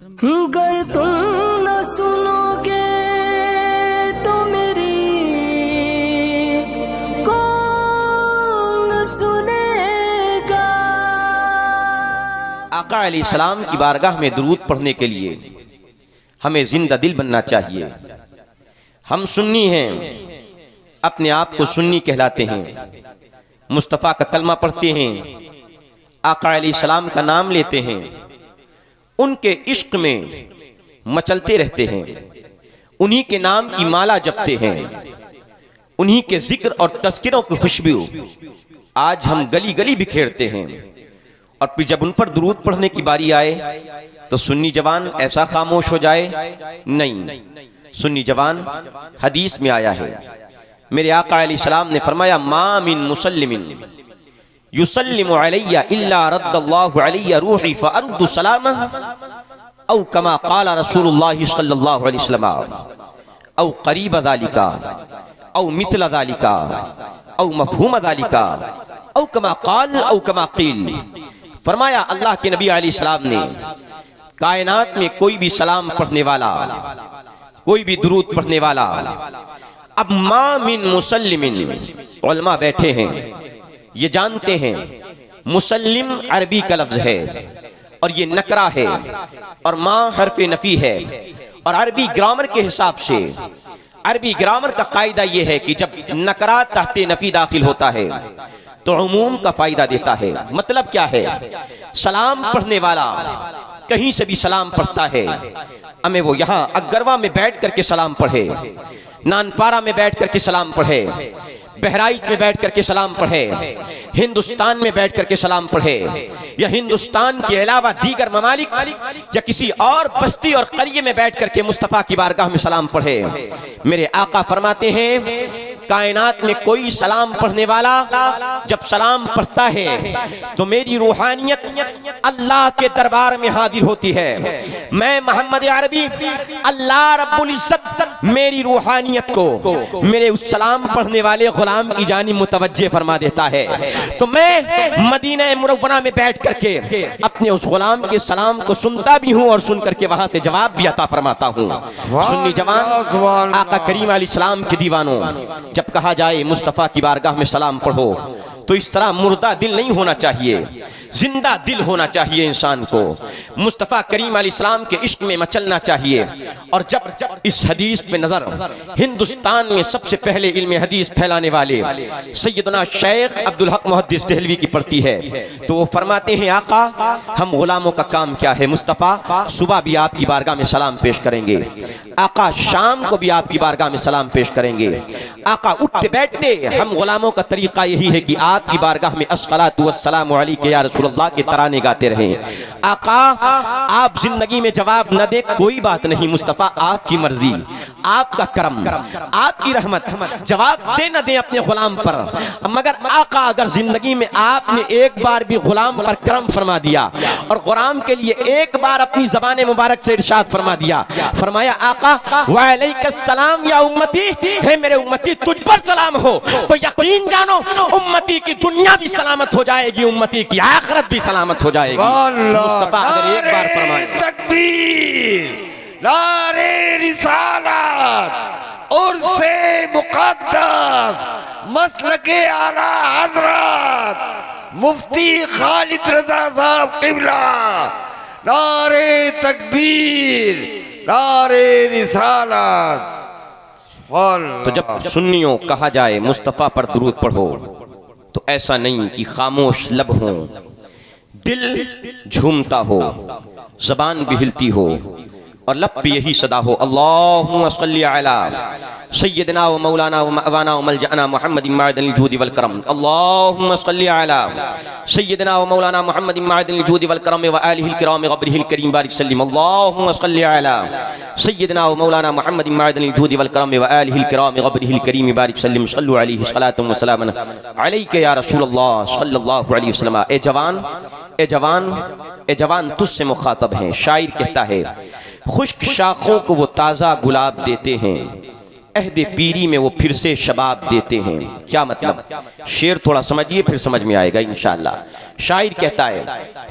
गर तुम न सुनोगे तो मेरी कौन सुनेगा। आका अलैहिस्सलाम की बारगाह में दुरूद पढ़ने के लिए हमें जिंदा दिल बनना चाहिए। हम सुन्नी हैं, अपने आप को सुन्नी कहलाते हैं, मुस्तफ़ा का कलमा पढ़ते हैं, आका अलैहिस्सलाम का नाम लेते हैं, उनके इश्क में मचलते रहते हैं, उन्हीं के नाम की माला जपते हैं, उन्हीं के जिक्र और तज़किरों की खुशबू आज हम गली गली बिखेरते हैं। और फिर जब उन पर दुरूद पढ़ने की बारी आए तो सुन्नी जवान ऐसा खामोश हो जाए, नहीं, सुन्नी जवान हदीस में आया है, मेरे आका अलैहिस्सलाम ने फरमाया मा मिन मुसल्लिमिन युसल्लिमु अलैया इल्ला रद्दल्लाहु अलैया रूही फअरुद्दु सलामह औ कमा क़ाला रसूलुल्लाह सल्लल्लाहु अलैहि वसल्लम औ क़रीब ज़ालिका औ मिस्ल ज़ालिका औ मफ़हूम ज़ालिका औ कमा क़ाल औ कमा क़ील। फरमाया अल्लाह के नबी अलैहिस्सलाम ने कायनात में कोई भी सलाम पढ़ने वाला, कोई भी दुरूद पढ़ने वाला, अब मा मिन मुसल्लिमिन, उलमा बैठे हैं, ये जानते हैं मुसल्लिम अरबी का लफ्ज है और ये नकरा है और माँ हर्फ नफी है। और अरबी ग्रामर के हिसाब से, अरबी ग्रामर का कायदा ये है कि जब नकरा तहते नफी दाखिल होता है तो उमूम का फायदा देता है। मतलब क्या है, सलाम पढ़ने वाला कहीं से भी सलाम पढ़ता है, हमें वो यहाँ अगरवा में बैठ करके सलाम पढ़े, नानपारा में बैठ करके सलाम पढ़े, बहराइच में बैठ करके सलाम पढ़े, हिंदुस्तान में बैठ करके सलाम पढ़े, या हिंदुस्तान के अलावा दीगर ममालिक या किसी और बस्ती और करिए में बैठ करके मुस्तफ़ा की बारगाह में सलाम पढ़े, मेरे आका फरमाते हैं कायनात में कोई सलाम पढ़ने वाला जब सलाम पढ़ता है तो मेरी रूहानियत अल्लाह के दरबार में हाजिर होती है। मैं मोहम्मद अरबी अल्लाह रब्बुल इज्जत मेरी रूहानियत को मेरे उस सलाम पढ़ने वाले गुलाम की जानिब मुतवज्जे फरमा देता है। तो मैं मदीना मुनव्वरा में बैठ करके अपने उस गुलाम के सलाम को सुनता भी हूँ और सुन करके वहां से जवाब भी अता फरमाता हूँ। सुन्नी जवान, आका करीम अलैहिस्सलाम के दीवानों, जब कहा जाए मुस्तफ़ा की बारगाह में सलाम पढ़ो तो इस तरह मुर्दा दिल नहीं होना चाहिए, जिंदा दिल होना चाहिए। इंसान को मुस्तफ़ा करीम अलैहिस्सलाम के इश्क में मचलना चाहिए। और जब इस हदीस पे नजर हिंदुस्तान में सबसे पहले इल्म हदीस फैलाने वाले सैयदना शेख अब्दुल हक मुहद्दिस देहलवी की पड़ती है तो वो फरमाते हैं आका हम गुलामों का काम क्या है, मुस्तफ़ा सुबह भी आपकी बारगाह में सलाम पेश करेंगे, आका शाम को भी आपकी बारगाह में सलाम पेश करेंगे, आका उठते बैठते हम गुलामों का तरीका यही है कि आपकी बारगाह में अस्सलातु वस्सलामु अलैका या रसूलल्लाह के तराने गाते रहें। आका आप जिंदगी में जवाब न दे कोई बात नहीं, मुस्तफ़ा आपकी मर्जी, आपका करम, आपकी रहमत, जवाब दे न दे अपने गुलाम पर, मगर आका अगर जिंदगी में आपने एक बार भी गुलाम पर करम फरमा दिया और गुलाम के लिए एक बार अपनी ज़बान मुबारक से इरशाद फरमा दिया, फरमाया आका वालैकुमुस्सलाम या उम्मती, है मेरे उम्मती तुझ पर सलाम हो, तो यकीन जानो उम्मती की दुनिया भी सलामत हो जाएगी, उम्मती की आखिरत भी सलामत हो जाएगी। मुस्तफ़ा अगर एक बार फरमाए तकबीर, नारे रिसालत, उर्से मुक़द्दस, मसलके आला हज़रत मुफ्ती खालिद रज़ा साहब क़िबला, नारे तकबीर, नारे रिसालत। तो जब सुन्नियों कहा जाए मुस्तफ़ा पर दुरूद पढ़ो तो ऐसा नहीं कि खामोश लब हो, दिल झूमता हो, ज़बान भी हिलती हो और लब पे यही सदा हो अल्लाहुम्मा सल्ली अला सय्यदना व मौलाना व मअवाना व मलजअना मुहम्मदिन मअदनिल जूदि वल करम, अल्लाहुम्मा सल्ली अला सय्यदना व मौलाना मुहम्मदिन मअदनिल जूदि वल करम व आलिहिल किराम ग़ब्रिहिल करीम बारिक सल्लिम, अल्लाहुम्मा सल्ली अला सय्यदना व मौलाना मुहम्मदिन मअदनिल जूदि वल करम व आलिहिल किराम ग़ब्रिहिल करीम बारिक सल्लिम, सल्लु अलैहि सलातु व सलामन अलैका या रसूलल्लाह सल्लल्लाहु अलैहि वसल्लम। ए जवान, ए जवान, ए जवान तुझसे मुखातब हैं। शायर कहता है खुश्क शाखों को वो ताज़ा गुलाब देते हैं, अहद पीरी में वो फिर से शबाब देते हैं। क्या मतलब, शेर थोड़ा समझिए फिर समझ में आएगा इंशाअल्लाह। शायर कहता है,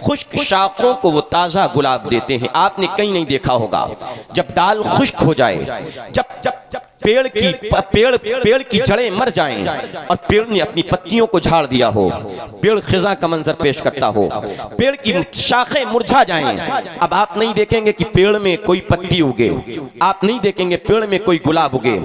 खुश्क शाखों को वो ताज़ा गुलाब देते हैं। आपने कहीं नहीं देखा होगा, जब डाल खुश्क हो जाए, जब पेड़ की जड़ें मर जाएं और पेड़ ने अपनी पत्तियों को झाड़ दिया हो, पेड़ खिजा का मंजर पेश करता हो, पेड़ की शाखें मुरझा जाएं, अब आप नहीं देखेंगे कि पेड़ में कोई पत्ती उगे, आप नहीं देखेंगे पेड़ में कोई गुलाब उगे,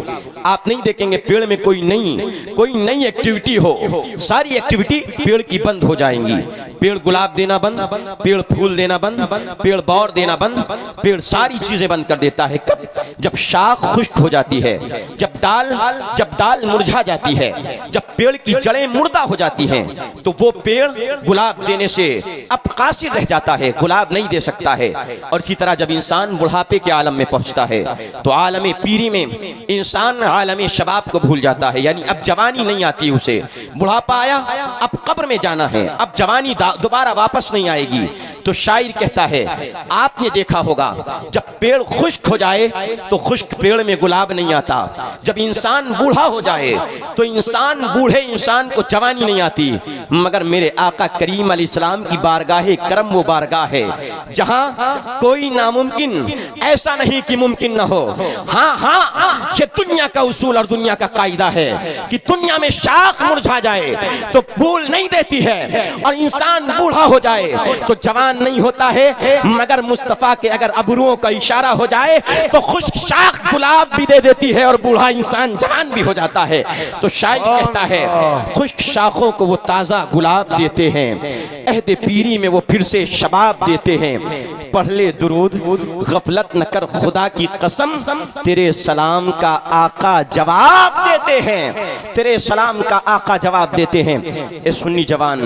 आप नहीं देखेंगे पेड़ में कोई नई एक्टिविटी हो, सारी एक्टिविटी पेड़ की बंद हो जाएंगी। पेड़ गुलाब देना बंद, पेड़ फूल देना बंद, पेड़ बौर देना बंद, पेड़ सारी चीजें बंद कर देता है। कब? जब शाख खुश्क हो जाती है, जब डाल मुरझा जाती है, जब पेड़ की जड़ें मुर्दा हो जाती हैं, तो वो पेड़ गुलाब देने से अब कासिर रह जाता है, गुलाब नहीं दे सकता है। और इसी तरह जब इंसान बुढ़ापे के आलम में पहुंचता है तो आलम पीरी में इंसान आलम शबाब को भूल जाता है, यानी अब जवानी नहीं आती उसे। बुढ़ापा आया, अब कब्र में जाना है, अब जवानी दोबारा वापस नहीं आएगी। तो शायर कहता है, आपने देखा होगा जब पेड़ खुश्क हो जाए तो खुश्क पेड़ में गुलाब नहीं आता, जब इंसान बूढ़ा हो जाए तो बूढ़े इंसान को जवानी नहीं आती। मगर मेरे आका करीम अलैहिस्सलाम की बारगाह करम वो बारगाह है जहां कोई नामुमकिन ऐसा नहीं कि मुमकिन न हो। हाँ, ये दुनिया का उसूल और दुनिया का कायदा है कि दुनिया में शाख मुरझा जाए तो फूल नहीं देती है, और इंसान बूढ़ा हो जाए तो जवान नहीं होता है। मगर मुस्तफा के अगर अबरुओं का इशारा हो जाए तो खुश्क शाख गुलाब भी दे देती है और बूढ़ा इंसान जवान भी हो जाता है। तो शायर कहता है, खुश्क शाखों को वो ताज़ा गुलाब देते हैं, अहद पीरी में वो फिर से शबाब देते हैं। पढ़ ले दुरूद, गफलत न कर खुदा की कसम, तेरे सलाम का आका जवाब देते हैं, तेरे सलाम का आका जवाब देते हैं। ए सुन्नी जवान,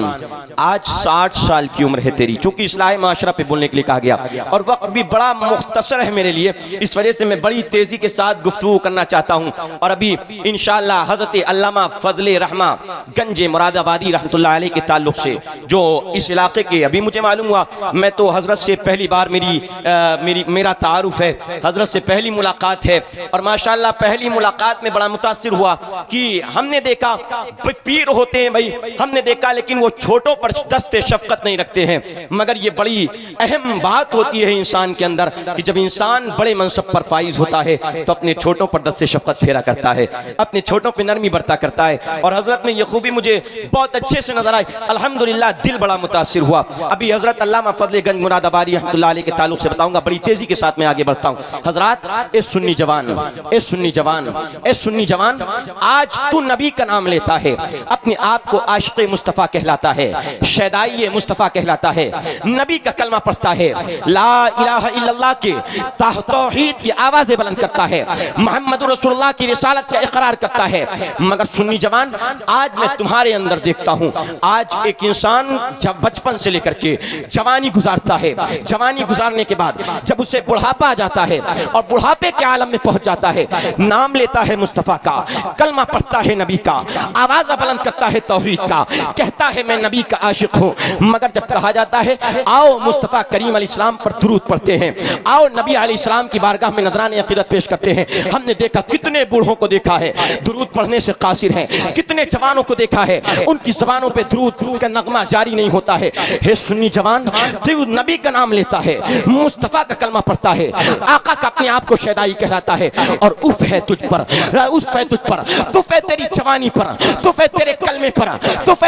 आज 60 साल की उम्र है तेरी, चूंकि इस्लाह माशरा पे बोलने के लिए कहा गया और वक्त भी बड़ा मुख्तसर है मेरे लिए, इस वजह से मैं बड़ी तेजी के साथ गुफ्तगू करना चाहता हूँ। और अभी इंशाअल्लाह हजरत अल्लामा फजले रहमा गंज मुरादाबादी रहमतुल्लाह अलैह के ताल्लुक से, जो इस इलाके के, अभी मुझे मालूम हुआ, मैं तो हजरत से पहली बार मेरा तारुफ है, हजरत से पहली मुलाकात है, और माशाअल्लाह पहली मुलाकात में बड़ा मुतासिर हुआ कि हमने देखा पीर होते हैं भाई, हमने देखा, लेकिन वो छोटों पर दस्ते शफकत नहीं रखते हैं। मगर ये बड़ी अहम बात होती है इंसान के अंदर कि जब इंसान बड़े मनसब पर फाइज होता है तो अपने छोटों पर दस्ते शफकत फेरा करता है, अपने छोटों पर नरमी बरता करता है। और हजरत में ये खूबी मुझे बहुत अच्छे से नजर आई, अल्हम्दुलिल्लाह दिल बड़ा मुतासिर हुआ। अभी हजरत अल्लामा फजले गंज मुरादाबादी रहमतुल्लाह अलैह के ताल्लुक से बताऊंगा, बड़ी तेजी के साथ मैं आगे बढ़ता हूँ। हजरत, ए सुन्नी जवान, ए सुन्नी जवान, ए सुन्नी जवान, आज तू नबी का नाम लेता है, अपने आप को आशिक़े मुस्तफ़ा कहलाता है, शहदाई मुस्तफ़ा कहलाता है, नबी का कलमा पढ़ता है, ला इलाहा इल्लल्लाह के तौहीद की आवाज़ें बुलंद करता है, मोहम्मद रसूलुल्लाह की रिसालत का इकरार करता है। मगर सुन्नी जवान, आज मैं तुम्हारे अंदर देखता हूँ, आज एक इंसान जब बचपन से लेकर के जवानी गुजारता है, जवानी गुजारने के बाद जब उसे बुढ़ापा आ जाता है और बुढ़ापे के आलम में पहुंच जाता है, नाम लेता है मुस्तफ़ा का, कलमा पढ़ता है नबी का, आवाज़ बुलंद करता है तौहीद का, कहता है मैं नबी का आशिक हूँ। मगर जब कहा जाता है आओ मुस्तफ़ा करीम अलैहिस्सलाम पर दुरूद पढ़ते हैं, आओ नबी अलैहिस्सलाम की बारगाह में नजराने अक़ीदत पेश करते हैं, हमने देखा कितने बूढ़ों को देखा है दुरूद पढ़ने से कासिर हैं, कितने जवानों को देखा है उनकी ज़बानों पे दुरूद का नगमा जारी नहीं होता है। हे सुन्नी जवान, तू नबी का नाम लेता है, मुस्तफ़ा का कलमा पढ़ता है, आका का अपने आप को शहदाई कहलाता है, और उफ है तुझ पर, उफ है तुझ पर, तुफ है तेरी जवानी पर, तुफ है तेरे कलमे पर, तुफ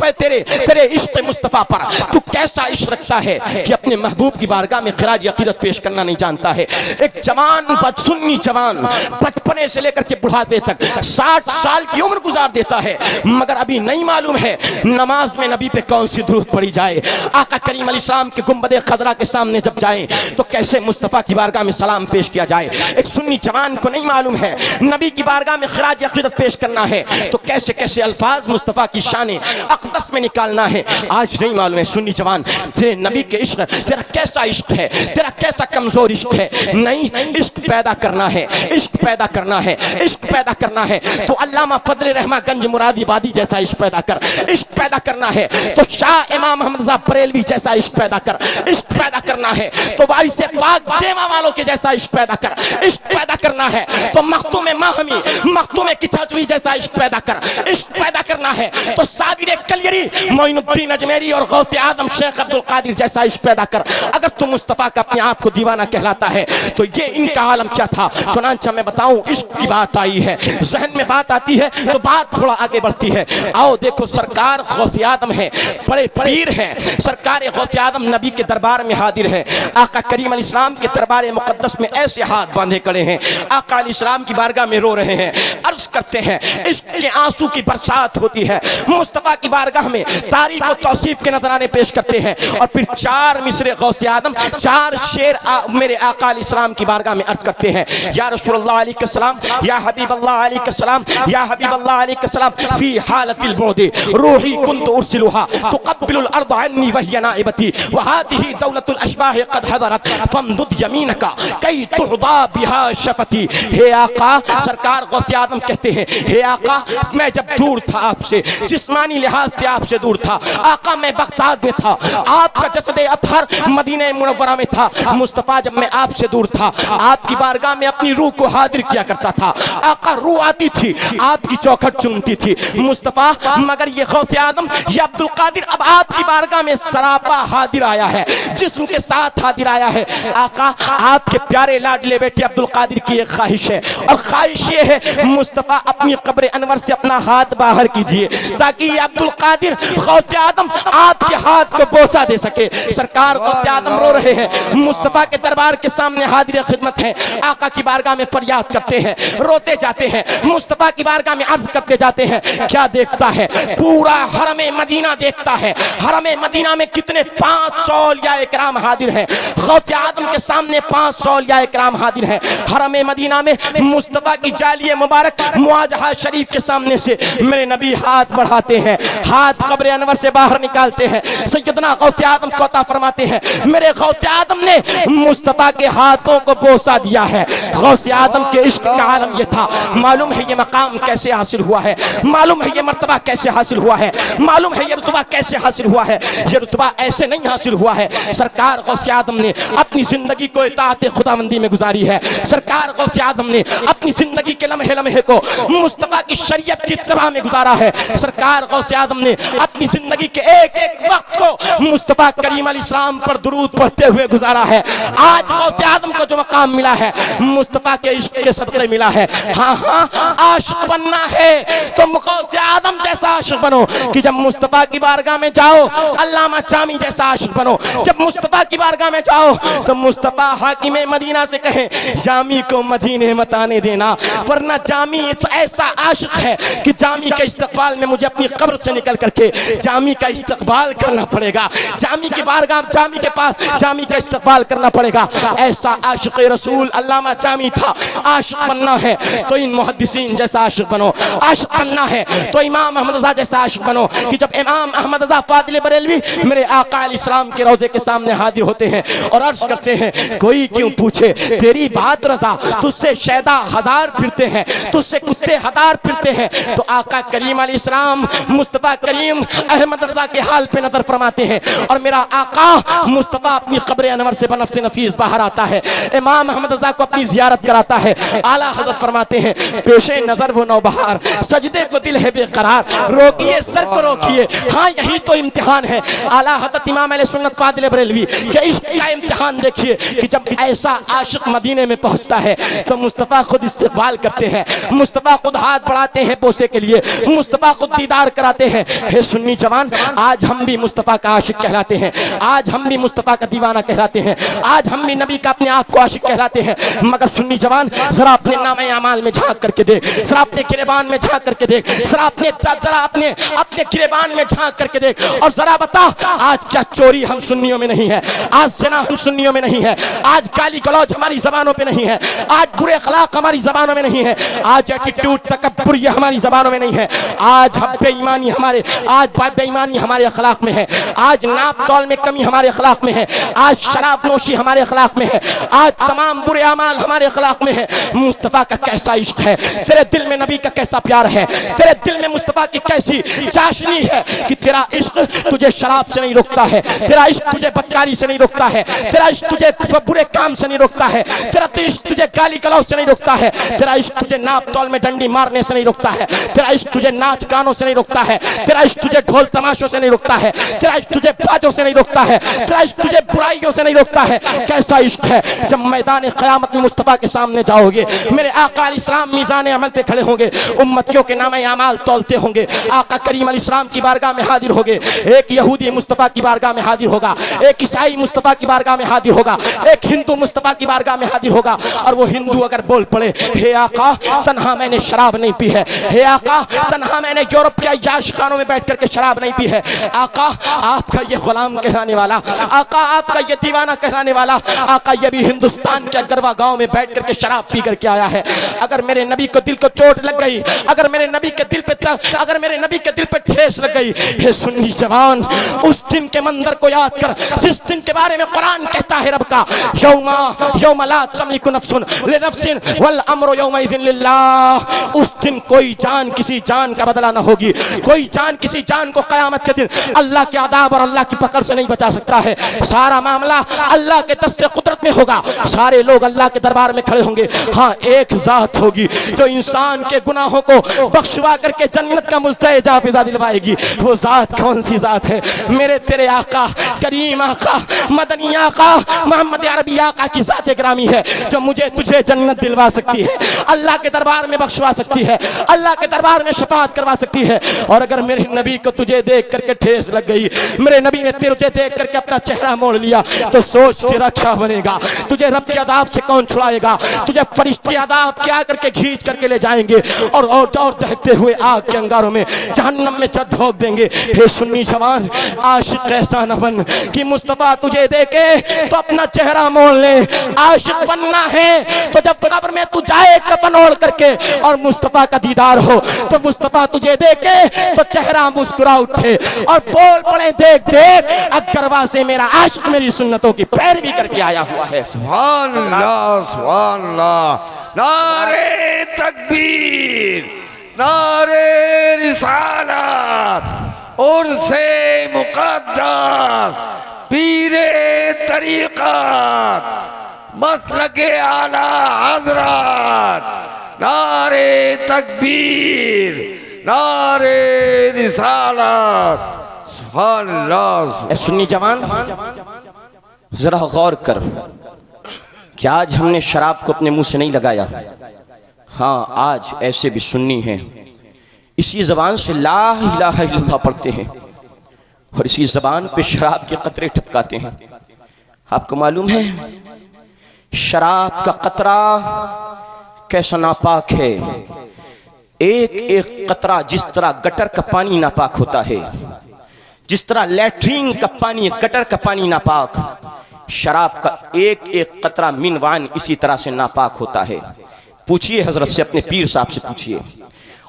है तेरे इश्क़ मुस्तफ़ा पर। तू कैसा इश्क़ रखता है कि अपने महबूब की बारगाह में खिराज अक़ीदत पेश करना नहीं जानता है। एक जवान, सुन्नी जवान, बचपने से लेकर के बुढ़ापे तक 60 साल की उम्र गुजार देता है, मगर अभी नहीं मालूम है नमाज में नबी पे कौन सी दुरूद पढ़ी जाए, आका करीम अलैहिस्सलाम के गुंबदे खजरा के सामने जब जाएं तो कैसे मुस्तफ़ा की बारगाह में सलाम पेश किया जाए। एक सुन्नी जवान को नहीं मालूम है नबी की बारगाह में खिराज अक़ीदत पेश करना है तो कैसे कैसे अल्फाज मुस्तफ़ा की शान अक़दस में निकालना है, आज नहीं मालूम है। सुन्नी जवान, तेरे नबी के इश्क़, तेरा कैसा इश्क़ है, तेरा कैसा कमजोर इश्क़ है। नहीं, इश्क़ पैदा करना है, इश्क़ पैदा करना है, इश्क़ पैदा करना है तो अल्लामा फजले रहमा गंज मुरादाबादी जैसा इश्क़ पैदा कर, इश्क़ पैदा करना है तो शाह इमाम अहमद रज़ा बरेलवी जैसा इश्क पैदा कर। इश्क पैदा करना है तो वारिस पाक देवा वालों के जैसा इश्क पैदा कर। इश्क पैदा करना है तो मखतूम माहमी, मखतूम किचाचवी जैसा इश्क पैदा कर। इश्क पैदा करना है तो साबिर कलियरी, मोइनुद्दीन अजमेरी और गौसे आदम शेख अब्दुल कादिर जैसा इश्क पैदा कर। अगर तू मुस्तफा का अपने आप को दीवाना कहलाता है तो ये इनका आलम क्या था। चुनांचा मैं बताऊं, इश्क की बात आई है, जहन में बात आती है तो बात थोड़ा आगे बढ़ती है। आओ देखो, सरकार गौसे आदम है, बड़े पीर हैं। सरकार गौसे आदम नबी के दरबार में हाजिर है। आका करीम अलैहिस्सलाम के दरबार मुकद्दस में ऐसे हाथ बांधे खड़े हैं, आका अलैहिस्सलाम की बारगाह में रो रहे हैं, अर्ज करते हैं, इश्क के आंसू की बरसात होती है। मुस्तफा की बारगाह में तारीफ और तौसीफ के नजराने पेश करते हैं और फिर 4 मिसरे गौसे आदम, 4 शेर मेरे आका अलैहिस्सलाम की बारगाह में अर्ज करते हैं, या रसूलुल्लाह अलैहिस्सलाम, या हबीबल्लाह अलैहिस्सलाम, या हबीबल्लाह अलैहिस्सलाम, फी हालतिल बुदी रूही कुंतु उर्सिलुहा तुक़ब्बिलुल अर्द अन्नी वहिय नाइबती व हादिही दौलतुल अशबाह कद हज़रत फमदुद यमीनका कई तुहदा बिहा शफती। हे आका, सरकार गौसे आदम कहते हैं, हे आका, मैं जब दूर था आपसे, जिस्मानी लिहाज से आपसे दूर था, आका मैं बगदाद में था, आपका जसद अतहर मदीने मुनव्वरा में था। मुस्तफा जब मैं आपसे दूर था, आपकी बारगाह में अपनी रूह को हाजिर किया करता था। आका रूह आती थी, आपकी चौखट चूमती थी मुस्तफा। मगर ये गौसे आदम, ये अब्दुल कादिर अब आपकी बारगाह में सरापा हाजिर आया है, जिस्म के साथ हाजिर आया है। आका, आपके प्यारे लाडले बेटे अब्दुल कादिर की एक ख्वाहिश है और ख्वाहिश ये है, मुस्तफा अपनी कब्र अनवर से अपना हाथ बाहर कीजिए ताकि अब्दुल कादिर गौसे आदम आपके हाथ को बोसा दे सके। सरकार गौसे आदम रो रहे हैं, मुस्तफा के दरबार के सामने हाजिर खिदमत है, आका की बारगाह में फरियाद करते हैं, रोते जाते हैं, मुस्तफा की बारगाह में अर्ज करते जाते हैं। क्या देखता है? पूरा हरमे मदीना देखता है। हरमे मदीना में कितने 500 औलिया इकराम हाजिर हैं। गौसे आदम के सामने 500 औलिया इकराम हाजिर हैं। हरमे मदीना में मुस्तफा की जालिए मुबारक मुआजहा शरीफ के सामने से मेरे नबी हाथ बढ़ाते हैं, हाथ कब्र अनवर से बाहर निकालते हैं। सैयदना गौसे आदम को अता फरमाते हैं, मेरे गौसे आदम ने मुस्तफा के हाथों को बोसा दिया है। गौसे आदम के इश्क का आलम ये था। मालूम है ये मकाम कैसे हासिल हुआ है, मालूम है ये मर्तबा कैसे हासिल हुआ है, मालूम है ये रुतबा कैसे हासिल हुआ है। ये रुतबा ऐसे नहीं हासिल हुआ है, सरकार गौसे आदम ने अपनी जिंदगी को इताअत खुदाबंदी में गुजारी है। सरकार गौसे आदम ने अपनी जिंदगी के लम्हे लम्हे को मुस्तफा की शरीयत की इत्तबा में गुजारा है। सरकार गौसे आदम ने अपनी जिंदगी के एक एक वक्त को मुस्तफा करीम अलैहिस्सलाम पर दुरूद पढ़ते हुए गुजारा है। आज गौसे आदम को जो मकाम मिला है, मुस्तफा के इश्क के सदक़े मिला है। हाँ हाँ, आशिक बनना है तो गौसे आदम जैसा आशिक बनो कि जब मुस्तफा की बारगाह में जाओ अल्लामा जामी जैसा आशिक बनो। जब मुस्तफा की बारगाह में जाओ तो मुस्तफा हाकिम मदीना से कहे, जामी को मदीने मत आने देना, वरना जामी ऐसा आशिक है कि जामी के इस्तकबाल में मुझे अपनी कब्र से निकल करके जामी का इस्तकबाल करना पड़ेगा। जामी की बारगाह, जामी के पास जामी का इस्तकबाल करना पड़ेगा। ऐसा आशिक रसूल अल्लामा जामी था। आशिक बनना है तो इन मुहद्दिसीन जैसा आशिक बनो। आशिक बनना है तो इमाम अहमद रज़ा जैसा आशिक बनो कि जब इमाम अहमद रज़ा फादिल बरेलवी मेरे आका अलैहिस्सलाम के रोजे के सामने हाजिर होते हैं और अर्ज करते हैं, कोई क्यों पूछे तेरी बात रज़ा, तुझसे शैदा हजार फिरते हैं, तुझसे कुत्ते हजार फिरते हैं। तो आका करीम अलैहिस्सलाम मुस्तफा करीम अहमद रज़ा के हाल पे नजर फरमाते हैं और मेरा आका मुस्तफा अपनी कब्र अनवर से बनफ्स नफीस बाहर आता है, इमाम अहमद रज़ा को अपनी जियारत कराता है। आला हज़रत फरमाते हैं, पेशे नजर वो नौबहार, सजदे को दिल है बेकरार, रोकिए सर को रोकिए, हाँ यही तो इम्तिहान है। आला हज़रत इमाम अहले सुन्नत फादिल बरेलवी के इश्क का इम्तिहान देखिए कि जब ऐसा आशिक मदीने में पहुंचता है तो मुस्तफा खुद इस्तकबाल करते हैं, मुस्तफा खुद हाथ बढ़ाते हैं बोसे के लिए, मुस्तफा खुद दीदार कराते हैं। हे सुन्नी जवान, आज हम भी मुस्तफा का आशिक कहलाते हैं, आज हम भी मुस्तफा का दीवाना कहलाते हैं, आज हम भी नबी का अपने आप को आशिक कहलाते हैं। मगर सुन्नी जवान, जरा अपने नामे अमाल में झांक करके देख, जरा अपने गिरेबान में झांक करके देख, जरा अपने गिरेबान में झांक करके देख और जरा बता, आज क्या चोरी हम सुन्नियों में नहीं है, आज ज़िना हम सुन्नियों में नहीं है, आज गाली गलौज हमारी जबानों पे नहीं है, आज बुरे अखलाक हमारी जबानों में नहीं है, आज एटीट्यूड तकब्बुर ये हमारी जबानों में नहीं है, आज बेईमानी हमारे अखलाक में है, आज नाप तौल में कमी हमारे अखलाक में है, आज शराब नोशी हमारे अखलाक में है, आज तमाम बुरे अमाल हमारे अखलाक में है। मुस्तफा का कैसा इश्क है, तेरे दिल में नबी का कैसा प्यार है, तेरे दिल में मुस्तफा की कैसी चाशनी है कि तेरा इश्क तुझे शराब से नहीं रोकता है, तेरा इश्क तुझे बदकारी से नहीं रोकता है, तेरा इश्क तुझे बुरे काम से नहीं रोकता है, तेरा इश्क तुझे गाली गलौज से नहीं रोकता है, तेरा इश्क तुझे नाप तौल में डंडी मारने से नहीं रोकता है, तेरा इश्क तुझे नाच गानों से नहीं रोकता है, तेरा इश्क तुझे ढोल तमाशों से नहीं रोकता है, तेरा इश्क तुझे बाजों से नहीं रोकता है, तेरा इश्क तुझे बुराइयों से नहीं रोकता है। कैसा इश्क है, जब मैदान क़यामत में मुस्तफ़ा के सामने जाओगे, मेरे आका अलैहिस्सलाम मीज़ान अमल पे खड़े होंगे, उम्मतियों के नामे अमाल तौलते होंगे, आका करीम अलैहिस्सलाम की बारगाह में हाजिर होगे। एक यहूदी मुस्तफ़ा की बारगाह में हाजिर होगा, एक ईसाई मुस्तफ़ा की बारगाह में हाजिर होगा, एक हिंदू मुस्तफ़ा की बारगाह में हाजिर होगा। और वो हिंदू अगर बोल पड़े, हे आका तन्हा मैंने शराब नहीं पी है, हे आका तन्हा मैंने यूरोप के अय्याश खानों में बैठ करके शराब नहीं पी है, आका आपका ये गुलाम कहलाने वाला, आका आपका ये दीवाना कहलाने वाला, आका ये भी हिंदुस्तान के गरबा गांव में बैठ करके शराब पी करके आया है। अगर मेरे नबी को दिल को चोट लग गई, अगर मेरे नबी के दिल पे ठेस लग गई, हे सुन्नी जवान, उस दिन के मंजर को याद कर जिस दिन के बारे में कुरान कहता है रब का, यौमा ला तमलिकु नफ्सुन लिनफ्सिन वल अम्रु यौमइज़िन लिल्लाह। उस दिन कोई जान किसी जान का बदला ना होगी, कोई जान किसी जान को क़यामत के दिन अल्लाह के अज़ाब और अल्लाह की पकड़ से नहीं बचा सकता है। सारा मामला अल्लाह के दस्ते कुदरत में होगा, सारे लोग अल्लाह के दरबार में खड़े होंगे। हाँ, एक जात होगी जो इंसान के गुनाहों को बख्शवा करके जन्नत का मुस्तहिक़ जाफ़िज़ा दिलवाएगी। वो जात कौन सी जात है? मेरे तेरे आका करीम आका मदनी आका मोहम्मद अरबी आका की जात ग्रामी है, जो मुझे तुझे जन्नत दिलवा सकती है, अल्लाह के दरबार में बख्शवा सकती है, अल्लाह के दरबार में शफाअत करवा सकती है। और अगर मेरे नबी को तुझे देख करके ठेस लग गई, मेरे नबी ने तुझे देख करके अपना चेहरा मोड़ लिया, तो सोच तेरा क्या बनेगा? तुझे रब के अज़ाब से कौन छुड़ाएगा? तुझे फरिश्ते अज़ाब क्या करके खींच करके ले जाएंगे और दहते हुए आग के अंगारों में जहन्नम में झोंक देंगे। हे सुन्नी जवान, आशिक ऐसा न बन कि मुस्तफ़ा तुझे देखे तो अपना चेहरा मोड़ ले। आशिक बनना है तो जब कब्र में तू जाए कफन ओढ़ करके और मुस्तफ़ा का दीदार हो, तो मुस्तफ़ा तुझे देखे तो चेहरा मुस्कुरा उठे और बोल पड़े, देख देख अगरवा से मेरा आशिक मेरी सुन्नतों की पैरवी करके आया हुआ है। सुभान अल्लाह, सुभान अल्लाह। नारे तकबीर, नारे रिसालत और से मुक़द्दस पीरे तरीक़त मसलके आला हज़रत, नारे तकबीर, नारे रिसालत। सुभान अल्लाह। सुन्नी जवान, जरा गौर कर कि आज हमने शराब को अपने मुंह से नहीं लगाया। हाँ, आज ऐसे भी सुन्नी हैं, इसी जबान से ला इलाहा इल्लल्लाह पढ़ते हैं और इसी जबान पे शराब के कतरे टपकाते हैं। आपको मालूम है शराब का कतरा कैसा नापाक है? एक एक कतरा जिस तरह गटर का पानी नापाक होता है, जिस तरह लैट्रीन का पानी गटर का पानी नापाक, शराब का एक एक कतरा मिनवान इसी तरह से नापाक होता है। पूछिए हजरत से, अपने पीर साहब से पूछिए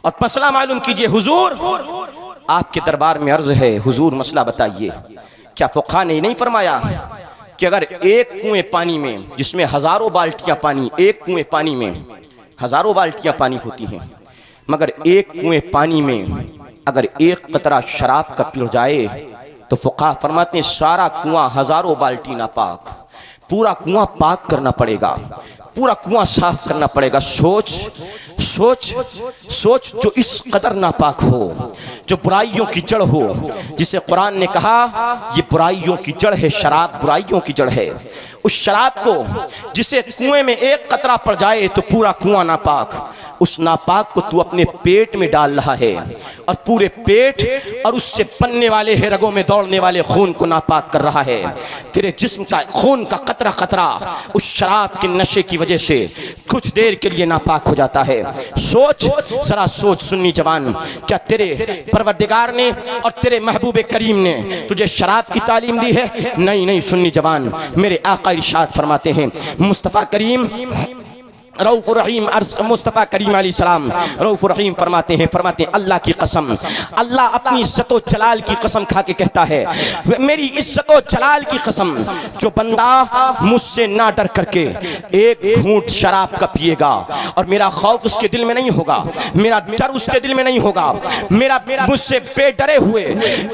और मसला मालूम कीजिए। हुजूर, आपके दरबार में अर्ज है, हुजूर मसला बताइए। क्या फुक़हा ने नहीं फरमाया कि अगर एक कुएं पानी में जिसमें हजारों बाल्टियां पानी, एक कुएं पानी में हजारों बाल्टियां पानी होती हैं, मगर एक कुएं पानी में अगर एक कतरा शराब का पिल जाए तो फुक़हा फरमाते हैं सारा कुआं हजारों बाल्टी नापाक, पूरा कुआं पाक करना पड़ेगा, पूरा कुआं साफ करना पड़ेगा। सोच सोच सोच, जो इस कदर नापाक हो, जो बुराइयों की जड़ हो, जिसे कुरान ने कहा ये बुराइयों की जड़ है, शराब बुराइयों की जड़ है, उस शराब को जिसे कुएं में एक कतरा पड़ जाए तो पूरा कुआं नापाक, उस नापाक को तू अपने पेट में डाल रहा है और पूरे पेट और उससे बनने वाले है रगों में दौड़ने वाले खून को नापाक कर रहा है। तेरे जिस्म का खून का कतरा कतरा उस शराब के नशे की वजह से कुछ देर के लिए नापाक हो जाता है। सोच, जरा सोच सुन्नी जवान, क्या तेरे परवरदिगार ने और तेरे महबूब करीम ने तुझे शराब की तालीम दी है? नहीं नहीं सुन्नी जवान, मेरे आका इरशाद फरमाते हैं, मुस्तफ़ा करीम रऊफ रहीम मुस्तफ़ा करीम अलैहिस्सलाम रऊफ रहीम फरमाते हैं अल्लाह की कसम, अल्लाह अपनी इज्जत व जलाल की कसम खा के कहता है, मेरी इज्जत व जलाल की कसम, जो बंदा मुझसे ना डर करके एक घूंट शराब का पिएगा और मेरा खौफ उसके दिल में नहीं होगा, मेरा डर उसके दिल में नहीं होगा, मेरा मुझसे बेडरे हुए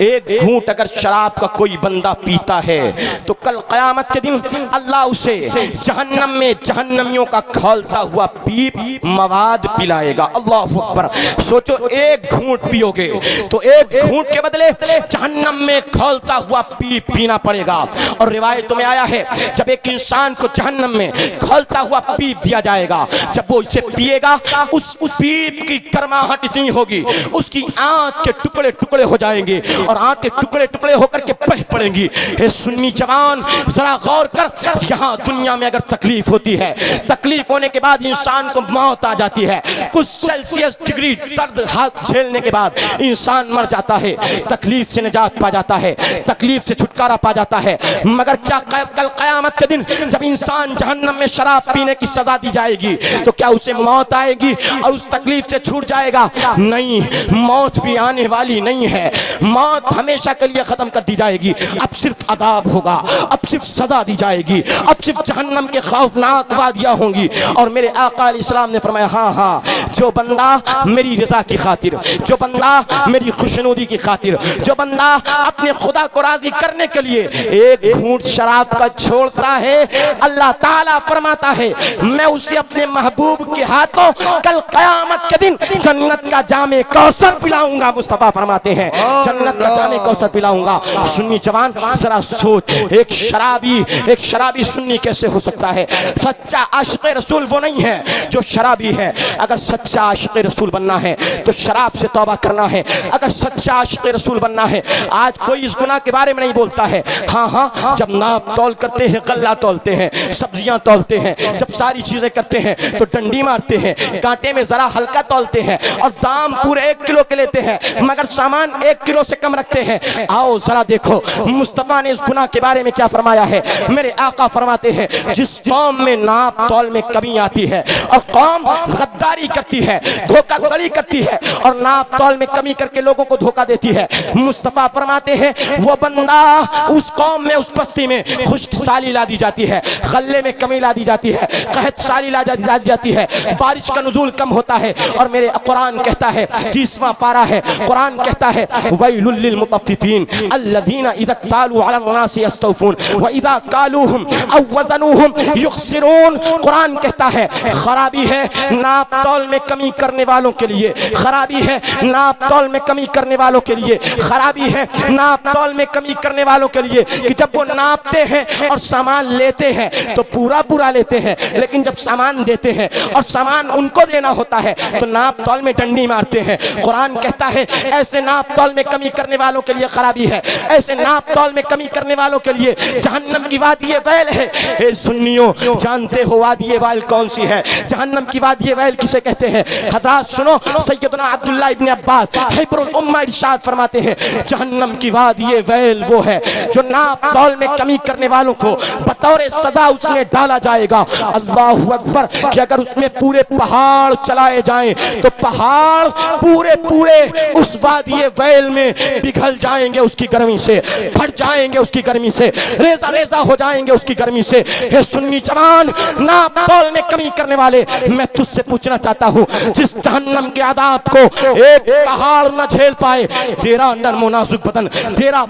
एक घूंट अगर शराब का कोई बंदा पीता है तो कल क़यामत के दिन अल्लाह उसे जहन्नम में जहन्नमियों का खौलता हुआ पीप मवाद पिलाएगा। अल्लाहु अकबर। सोचो, एक घूंट पियोगे तो एक घूंट के बदले जहन्नम में खौलता हुआ पीप पीना पड़ेगा। और रिवायतों में आया है, जब एक इंसान को जहन्नम में खौलता हुआ पीप दिया जाएगा, जब वो इसे पिएगा उस पीप की गर्माहट इतनी होगी, उसकी आंख के टुकड़े टुकड़े हो जाएंगे और आंख के टुकड़े टुकड़े होकर के बह पड़ेंगी। हे सुन्नी जवान, जरा गौर कर, यहाँ दुनिया में अगर तकलीफ होती है, तकलीफ होने के बाद इंसान को मौत आ जाती है, कुछ सेल्सियस डिग्री दर्द हाथ झेलने के बाद इंसान मर जाता है, तकलीफ से निजात पा जाता है, तकलीफ से छुटकारा पा जाता है। मगर क्या कल क़यामत के दिन जब इंसान जहन्नम में शराब पीने की सजा दी जाएगी तो क्या उसे मौत आएगी और उस तकलीफ से छूट जाएगा? नहीं, मौत भी आने वाली नहीं है, मौत हमेशा के लिए खत्म कर दी जाएगी। अब सिर्फ अदाब होगा, अब सिर्फ सजा दी जाएगी, अब सिर्फ जहन्नम के खौफनाक वादियां होंगी। और मेरे आका अलैहिस्सलाम ने फरमाया, हाँ हाँ, जो बंदा मेरी रजा की खातिर, जो बंदा मेरी खुशनुदी की खातिर, जो बंदा अपने खुदा को राजी करने के लिए एक घूंट शराब का छोड़ता है, अल्लाह ताला फरमाता है मैं उसे अपने महबूब के हाथों कल क़यामत के दिन जन्नत का जामे कौसर पिलाऊंगा। मुस्तफा फरमाते हैं जन्नत का जामे कौसर पिलाऊंगा। सुन्नी जवान, जरा सोच, एक शराबी सुन्नी कैसे हो सकता है? सच्चा आशिक़ रसूल वो नहीं है जो शराबी है। अगर सच्चा आशिक़ रसूल बनना है तो शराब से तौबा करना है। अगर सच्चा आशिक़ रसूल बनना है, आज कोई इस गुनाह के बारे में नहीं बोलता है। हाँ हाँ, जब नाप तौल करते हैं, गल्ला तौलते हैं, सब्जियां तौलते हैं, जब सारी चीजें करते हैं तो डंडी मारते हैं, कांटे में जरा हल्का तौलते हैं और दाम पूरे 1 किलो के लेते हैं, मगर सामान 1 किलो से कम रखते हैं। आओ जरा देखो मुस्तफा ने इस गुनाह के बारे में क्या फरमाया है। मेरे आका फरमाते हैं जिस कौम में नाप तौल में कमी आती है और कौम गद्दारी करती है, धोखाधड़ी करती है और नाप तौल में कमी करके लोगों को धोखा देती है, मुस्तफा फरमाते हैं वो बंदा, उस कौम में, उस बस्ती में खुश्क साली ला दी जाती है, गल्ले में कमी ला दी जाती है, कहत साली ला दी जाती है, बारिश का नुज़ूल कम होता है। और मेरे कुरान कहता है, 30वां पारा है, कुरान कहता है वैलुल लिल मुतफ्फिफीन अल्लज़ीना इज़ा तालू अला अन्नास यस्तौफून व इज़ा कालूहुम अव वज़नूहुम युखसिरून। कुरान कहता है खराबी है नाप तौल में कमी करने वालों के लिए, खराबी है नाप तौल में कमी करने वालों के लिए, खराबी है नाप तौल में कमी करने वालों के लिए कि जब वो नापते हैं और सामान लेते हैं तो पूरा पूरा लेते हैं, लेकिन जब सामान देते हैं और सामान उनको देना होता है तो नाप तौल में डंडी मारते हैं। कुरान कहता है ऐसे नाप तौल में कमी करने वालों के लिए खराबी है, ऐसे नाप तौल में कमी करने वालों के लिए जहन्नम की वादी वैल है। ए सुन्नियों, जानते हो वादी वैल कौन सी है? जहन्नम की वादी वैल किसे कहते हैं? हज़रात सुनो, सैयदना अब्दुल्लाह इब्न अब्बास हिब्रुल उम्मा इरशाद फरमाते हैं जहन्नम की वादी वैल वो है जो नाप तौल में कमी करने वालों को बतौर सजा उसमें डाला जाएगा। अल्लाहु अकबर। कि अगर उसमें पूरे पहाड़ चलाए जाएं तो पहाड़ पूरे पूरे उस वादी वैल में पिघल जाएंगे, उसकी गर्मी से फट जाएंगे, उसकी गर्मी से रेजा रेजा हो जाएंगे, उसकी गर्मी से। हे सुन्नी जवान, नाप तौल में कमी करने वाले, मैं तुझसे पूछना चाहता हूँ, जिस जहन्नम के आदाब को एक पहाड़ न झेल पाए, तेरा नर्म नाजुक बदन, तेरा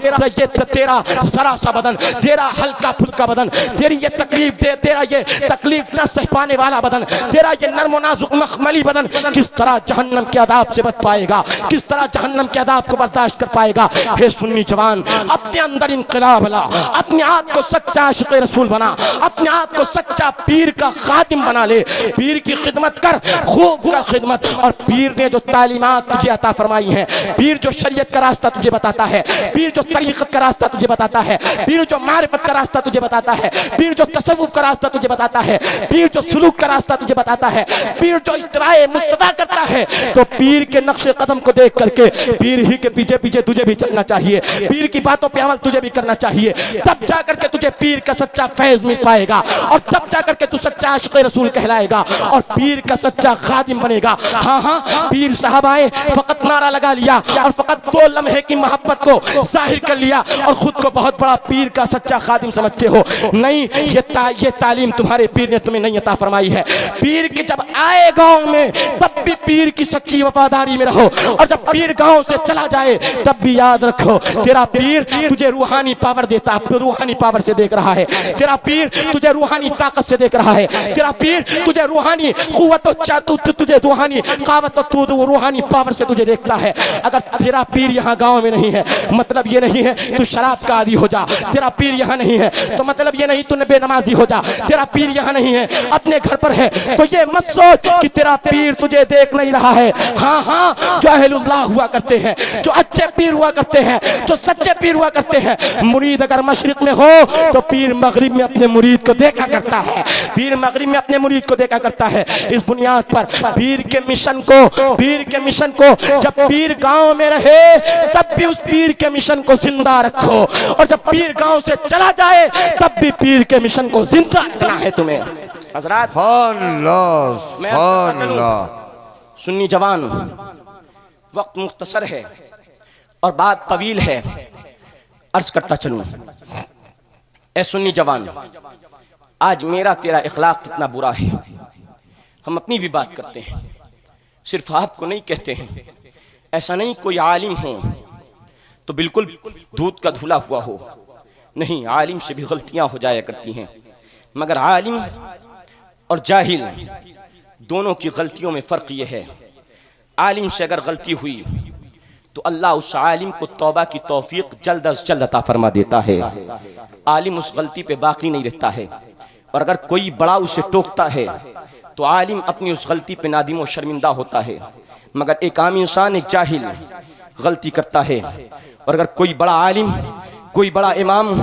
जरा सा बदन, तेरा हल्का फुल्का बदन, तेरी ये तकलीफ दे, तेरा ये तकलीफ न सह पाने वाला बदन, तेरा ये नर्म नाजुक मखमली बदन किस तरह जहन्नम के आदाब से बच पाएगा? किस तरह जहन्नम के आदाब को बर्दाश्त कर पाएगा? हे सुन्नी जवान, अपने अंदर इंक़िलाब ला, अपने आप को सच्चा आशिक़ रसूल बना, अपने आप को सच्चा पीर का खातिम बना ले, पीर की खिदमत कर, खूब कर खिदमत। और पीर ने जो तालीमात तुझे अता फरमाई हैं, पीर जो शरीयत का रास्ता तुझे बताता है, पीर जो तरीक़त का रास्ता तुझे बताता है, पीर जो मारिफत का रास्ता तुझे बताता है, पीर जो तसव्वुफ़ का रास्ता तुझे बताता है, पीर जो सुलूक का रास्ता तुझे बताता है, पीर जो इत्तिबाए मुस्तफा करता है, तो पीर के नक्शे कदम को देख करके पीर ही के पीछे पीछे तुझे भी चलना चाहिए, पीर की बातों पे अमल तुझे भी करना चाहिए। तब जाकर के तुझे पीर का सच्चा फैज़ मिल पाएगा और तब जाकर के तू सच्चा आशिक़ रसूल कहलाएगा और पीर का सच्चा खादिम बनेगा। हाँ हाँ, पीर साहब आए, फकत नारा लगा लिया और फकत 2 लम्हे की मोहब्बत को जाहिर कर लिया और खुद को बहुत बड़ा पीर का सच्चा खादिम समझते हो। नहीं, ये तालीम तुम्हारे पीर ने तुम्हें नहीं अता फरमाई है। पीर के जब आए गांव में तब भी पीर की सच्ची वफादारी में रहो, और जब पीर गांव से चला जाए तब भी याद रखो तेरा पीर तुझे रूहानी पावर देता, रूहानी पावर से देख रहा है। तेरा पीर तुझे रूहानी ताकत से देख रहा है। तेरा पीर तुझे रूहानी कुव्वत और तुझे रूहानी कावत और रूहानी पावर से तुझे देखता है। अगर तेरा पीर यहाँ गांव में नहीं है, मतलब ये नहीं है तू शराब का आदी हो जा। तेरा पीर यहाँ नहीं है तो मतलब ये नहीं तू बेनमाजी हो जा। तेरा पीर यहाँ नहीं है, अपने घर पर है, तो ये मत सोच कि तेरा पीर तुझे देख नहीं रहा है। हाँ हाँ, जो अहलुल्लाह हुआ करते हैं, जो अच्छे पीर हुआ करते हैं, जो सच्चे पीर हुआ करते हैं, मुरीद अगर मशरिक में हो तो पीर मगरिब में अपने मुरीद को देखा करता है। पीर मगरिब में अपने मुरीद को देखा करता है। इस बुनियाद पर पीर के मिशन को जब पीर गांव में रहे तब भी उस पीर के मिशन को जिंदा रखो, और जब पीर गांव से चला जाए तब भी पीर के मिशन को जिंदा रखना है तुम्हें। हजरात, सुन्नी जवान, वक्त मुख्तसर है और बात तवील है, अर्ज करता चलूं। ए सुन्नी जवान, आज मेरा तेरा इखलाक कितना बुरा है। हम अपनी भी बात करते हैं, सिर्फ आपको नहीं कहते हैं। ऐसा नहीं कोई आलिम हो तो बिल्कुल दूध का धुला हुआ हो, नहीं, आलिम से भी गलतियां हो जाया करती हैं, मगर आलिम और जाहिल दोनों की गलतियों में फ़र्क ये है, आलिम से अगर गलती हुई तो अल्लाह उस आलिम को तौबा की तौफीक जल्द अज जल्द अता फरमा देता है। आलिम उस गलती पे बाकी नहीं रहता है, और अगर कोई बड़ा उसे टोकता है तो आलिम अपनी उस गलती पे नादिम और शर्मिंदा होता है। मगर एक आम इंसान, एक जाहिल गलती करता है, और अगर कोई बड़ा आलिम, कोई बड़ा इमाम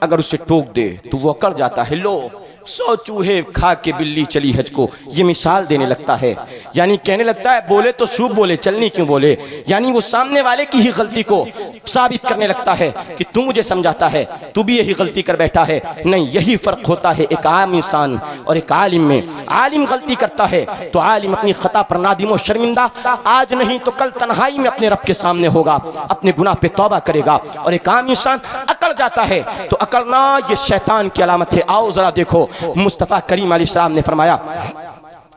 अगर उसे टोक दे तो वो अकड़ जाता है। लो 100 चूहे खा के बिल्ली चली हज को, ये मिसाल देने लगता है, यानी कहने लगता है बोले तो शुभ बोले, चलनी क्यों बोले, यानी वो सामने वाले की ही गलती को साबित करने लगता है कि तू मुझे समझाता है, तू भी यही गलती कर बैठा है। नहीं, यही फर्क होता है एक आम इंसान और एक आलिम में। आलिम गलती करता है तो आलिम अपनी खता पर नादिम और शर्मिंदा, आज नहीं तो कल तन्हाई में अपने रब के सामने होगा, अपने गुनाह पे तौबा करेगा। और एक आम इंसान अकड़ जाता है तो अकड़ना ये शैतान की अलामत है। आओ जरा देखो, मुस्तफा करीम अलैहिस्सलाम ने फरमाया,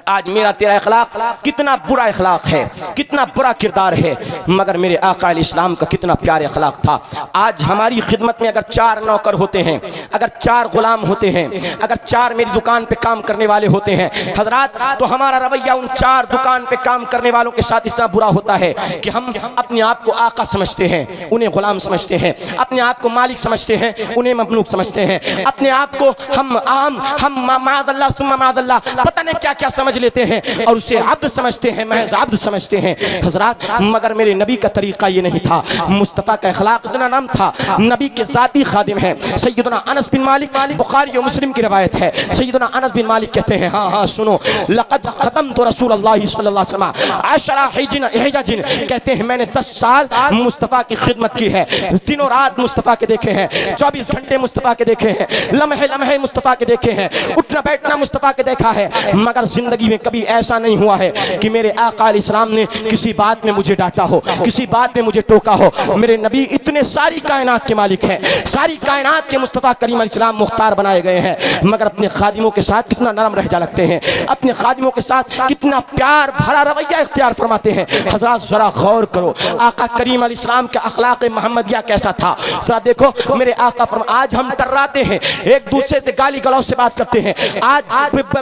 आज मेरा तेरा इखलाक कितना बुरा इखलाक है, कितना बुरा किरदार है, मगर मेरे आका अलैहिस्सलाम का कितना प्यारा इखलाक था। आज हमारी खिदमत में अगर 4 नौकर होते हैं, अगर 4 गुलाम होते हैं, अगर 4 मेरी दुकान पे काम करने वाले होते हैं हजरात, तो हमारा रवैया उन 4 दुकान पे काम करने वालों के साथ इतना बुरा होता है कि हम अपने आप को आका समझते हैं, उन्हें गुलाम समझते हैं, अपने आप को मालिक समझते हैं, उन्हें ममलूक समझते हैं, अपने आप को हम मादल्ला सुम्मा मादल्ला पता नहीं क्या क्या समझ लेते हैं और उसे अब्द समझते हैं, महज अब्द समझते हैं हजरात। मगर मेरे नबी का तरीका ये नहीं था, मुस्तफ़ा का इखलाक इतना नाम था, नबी के ज़ाती खादिम हैं। सैयदना अनस बिन मालिक, बुखारी और मुस्लिम की रवायत है, सैयदना अनस बिन मालिक कहते हैं, हाँ हाँ सुनो, लक़द ख़तमतु रसूलुल्लाह सल्लल्लाहु अलैहि वसल्लम अशरा हिजजिन, कहते हैं मैंने 10 साल मुस्तफ़ा की खिदमत की है, दिनों रात मुस्तफ़ा के देखे हैं, 24 घंटे मुस्तफ़ा के देखे हैं, लम्हे लम्हे मुस्तफ़ा के देखे हैं, उठना बैठना मुस्तफ़ा के देखा है। मगर जिंदगी में कभी ऐसा नहीं हुआ है कि मेरे आका अलैहिस्सलाम ने किसी बात में मुझे डांटा हो, किसी बात में मुझे टोका हो। मेरे नबी इतने सारी कायनात के मालिक हैं, सारी कायनात के मुस्तफ़ा करीम अलैहिस्सलाम मुख्तार बनाए गए हैं, मगर अपने खादिमों के साथ कितना नरम रह जा लगते हैं, अपने खादिमों के साथ कितना प्यार भरा रवैया इख्तियार फरमाते हैं। हज़रात जरा गौर करो, आका करीम अलैहिस्सलाम का अखलाक महमदिया कैसा था, जरा देखो। मेरे आका आज हम टर्राते हैं, एक दूसरे से गाली गलौज से बात करते हैं, आज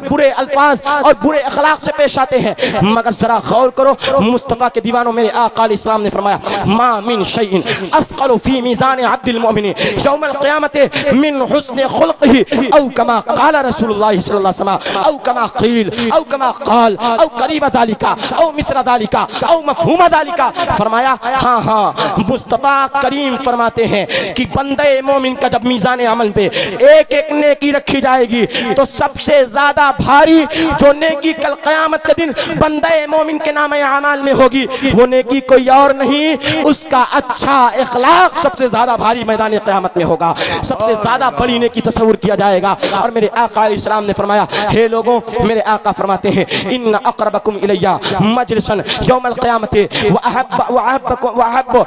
बुरे अल्फाज और बुरे अखलाक से पेश आते हैं, मगर जरा गौर करो, मुस्तफ़ा के दीवानों मेरे आका अलैहिस्सलाम ने फरमाया, मा मिन शैइन अफ़क़लु फी मीज़ान अब्दिल मुमिन यौमल क़ियामति मिन हुस्नि खुल्क़िही औ कमा क़ाल रसूलुल्लाह सल्लल्लाहु अलैहि वसल्लम औ कमा क़ील औ कमा क़ाल औ क़रीब ज़ालिका औ मिस्र ज़ालिका औ मफ़हूम ज़ालिका। फरमाया हाँ हाँ, मुस्तफ़ा करीम फरमाते हैं कि बंदे मोमिन का जब मीज़ान अमल पे एक एक नेकी रखी जाएगी तो सबसे ज़्यादा भारी जो नेकी नेकी कल क़यामत के दिन बंदे मोमिन के नाम आमाल में होगी। वो नेकी कोई और नहीं, उसका अच्छा इखलाक सबसे ज्यादा भारी मैदान क़यामत में होगा, सबसे ज्यादा बड़ी नेकी तस्वुर किया जाएगा। और मेरे आका अलैहिस्सलाम ने फरमाया, हे लोगों, मेरे आका फरमाते हैं, इन्ना अक़रबकुम इलैया मजलिसन यौमल क़यामति व अहब्ब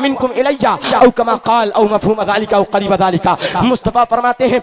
मिनकुम इलैया औ कमा क़ाल औ मफ़हूम ज़ालिका औ क़रीब ज़ालिका। मुस्तफ़ा फरमाते हैं,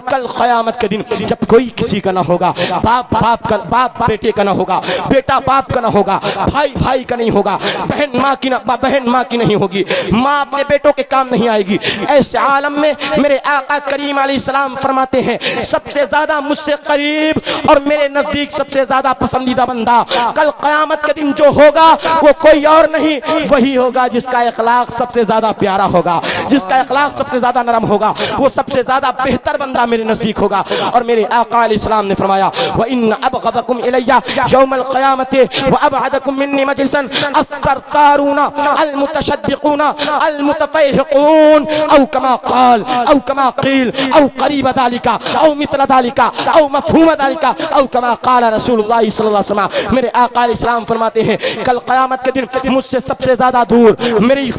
कल क़यामत के दिन जब कोई किसी का ना होगा, बाप बेटे का ना होगा, बेटा बाप का ना होगा, भाई भाई का नहीं होगा, बहन माँ की नहीं होगी, माँ अपने बेटों के काम नहीं आएगी। ऐसे आलम में मेरे आका करीम अलैहिस्सलाम फरमाते हैं, सबसे ज्यादा मुझसे करीब और मेरे नजदीक सबसे ज्यादा पसंदीदा बंदा कल क़यामत के दिन जो होगा वो कोई और नहीं, वही होगा जिसका इखलाक सबसे ज्यादा प्यारा होगा, जिसका इखलाक सबसे ज्यादा नरम होगा, वो सबसे ज्यादा बेहतर बंदा मेरे नजदीक होगा। और मेरे आका अलैहिस्सलाम ने फरमाया, व इन्न अबग़दकुम इलैया यौमल क़यामति व अबअदकुम मिन्नी मजलिसन अत्तरतारूना अल मुतशद्दिक़ूना अल मुतफ़ैहिक़ून औ कमा क़ाल औ कमा क़ील औ क़रीब ज़ालिका औ मिस्ल ज़ालिका औ मफ़हूम ज़ालिका औ कमा क़ाल रसूलुल्लाह सल्लल्लाहु अलैहि वसल्लम। मेरे आका अलैहिस्सलाम फरमाते हैं, कल क़यामत के दिन मुझसे सबसे ज्यादा दूर, मेरी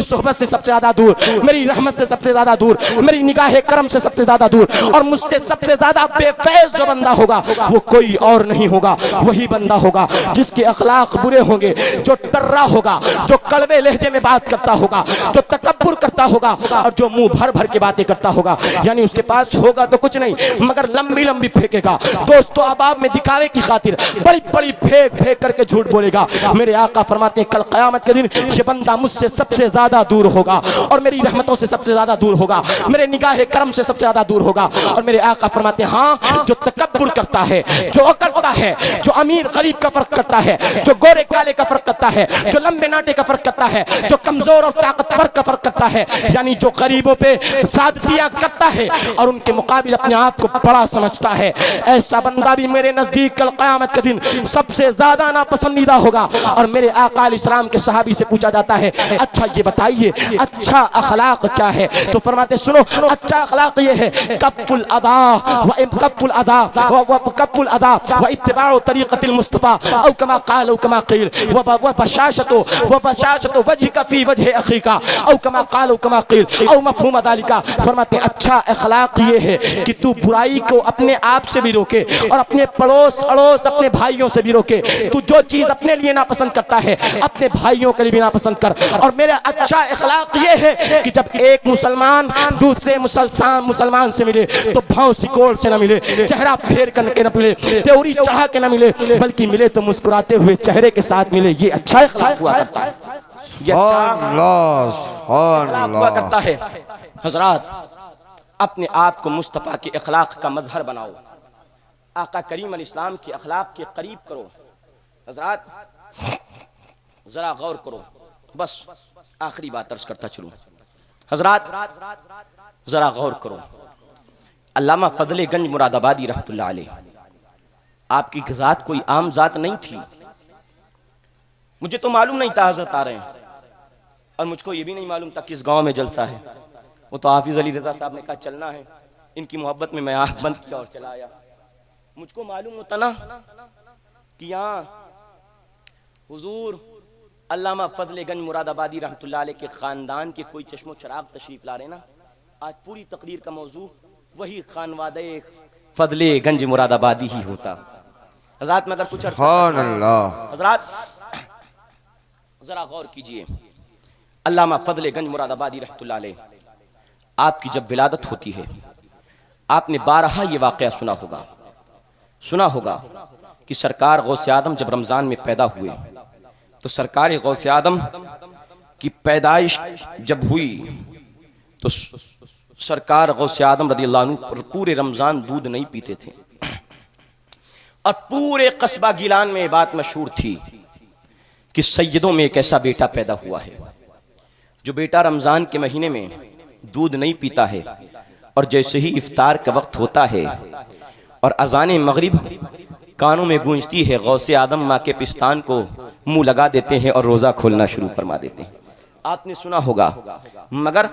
सोहबत से सबसे ज्यादा दूर, मेरी रहमत से सबसे ज्यादा दूर, मेरी निगाह करम से सबसे ज्यादा दूर और मुझसे सबसे ज्यादा बेफैज जो बंदा होगा वो कोई और नहीं होगा, वही बंदा होगा जिसके अखलाक बुरे होंगे, जो टर्रा होगा, जो कड़वे लहजे में बात करता होगा, जो तकब्बुर करता होगा और जो मुंह भर भर के बातें करता होगा। यानी उसके पास होगा तो कुछ नहीं मगर लंबी लंबी फेंकेगा, दोस्तों अहबाब में दिखावे की खातिर बड़ी बड़ी फेंक फेंक करके झूठ बोलेगा। मेरे आका फरमाते हैं, कल क़यामत के दिन ये बंदा मुझसे सबसे ज्यादा दूर होगा और मेरी रहमतों से सबसे ज्यादा दूर होगा, मेरे निगाह करम से सबसे ज्यादा दूर होगा। और मेरे आका फरमाते हैं, हाँ, जो तकब्बुर करता है, जो करता है, जो अमीर गरीब का फर्क करता है, जो गोरे काले का फर्क करता है, जो लंबे नाटे का फर्क करता है, जो कमजोर और ताकतवर का फर्क करता है, यानी जो गरीबों पे ज़्यादतियां करता है और उनके मुकाबिल अपने आप को बड़ा समझता है, ऐसा बंदा भी मेरे नजदीक कल क़यामत के दिन सबसे ज्यादा नापसंदीदा होगा। और मेरे आका अलैहिस्सलाम के सहाबी से पूछा जाता है, अच्छा ये बताइए अच्छा अखलाक क्या है? तो फरमाते, सुनो, अच्छा अखलाक ये है कफ़्फ़ुल अदा व इत्तिबाउ तरीक़तिल मुस्तफ़ा औ कमा क़ाल औ कमा क़ील व बशाशतु वजहिका फ़ी वजहि अख़ीका औ कमा क़ाल औ कमा क़ील औ मफ़हूम ज़ालिका। फरमाते, अच्छा अखलाक ये है कि तू बुराई को अपने आप से भी रोके और अपने पड़ोस अड़ोस अपने भाइयों से भी रोके। तू जो चीज़ अपने लिए नापसंद करता है अपने भाइयों के लिए भी नापसंद कर। और मेरा अच्छा अखलाक ये है कि जब एक मुसलमान दूसरे मुसलमान से मिले तो भाव सिकोड़ से न मिले, चेहरा फेर करके न मिले, त्योरी चढ़ा के न मिले, बल्कि मिले तो मुस्कुराते हुए चेहरे के साथ मिले। ये अच्छा अखलाक हुआ करता है, ये अच्छा हुआ करता है। हजरात, अपने आप को मुस्तफ़ा के अखलाक का मजहर बनाओ, आका करीम अलैहिस्सलाम के अखलाक के करीब करो। हजरात जरा गौर करो, बस आखिरी बात अर्ज करता चलूं। हजरात जरा गौर करो, अल्लामा फजले गंज मुरादाबादी रहमतुल्लाह अलैह, आपकी ज़ात कोई आम ज़ात नहीं थी। मुझे तो मालूम नहीं था हजरत आ रहे हैं और मुझको ये भी नहीं मालूम था किस गांव में जलसा है। वो तो हाफिज अली रजा साहब ने कहा चलना है, इनकी मोहब्बत में मैं आँख बंद किया और चला आया। मुझको मालूम होता ना कि यहाँ हुजूर अल्लामा फजले गंज मुरादाबादी रहमतुल्लाह अलैह के ख़ानदान के कोई चश्मो चराग तशरीफ ला रहे ना, आज पूरी तकरीर का मौजू वही खानवादे फजले गंज मुरादाबादी ही होता। हज़रात, मैं अगर कुछ हज़रात जरा गौर कीजिए, अल्लामा फजले गंज मुरादाबादी रहमतुल्लाह अलैह, आपकी जब विलादत होती है आपने बारहा ये वाक़या सुना होगा कि सरकार गौसे आदम जब रमज़ान में पैदा हुए तो सरकार गौसे आदम की पैदाइश जब हुई तो सरकार गौसे आदम रज़ियल्लाहु अन्हु पूरे रमज़ान दूध नहीं पीते थे और पूरे कस्बा गिलान में ये बात मशहूर थी कि सैयदों में एक ऐसा बेटा पैदा हुआ है जो बेटा रमज़ान के महीने में दूध नहीं पीता है और जैसे ही इफ्तार का वक्त होता है और अज़ान मगरिब कानों में गूंजती है, गौसे आदम माँ के पिस्तान को मुंह लगा देते हैं और रोज़ा खोलना शुरू फरमा देते हैं। आपने सुना होगा, मगर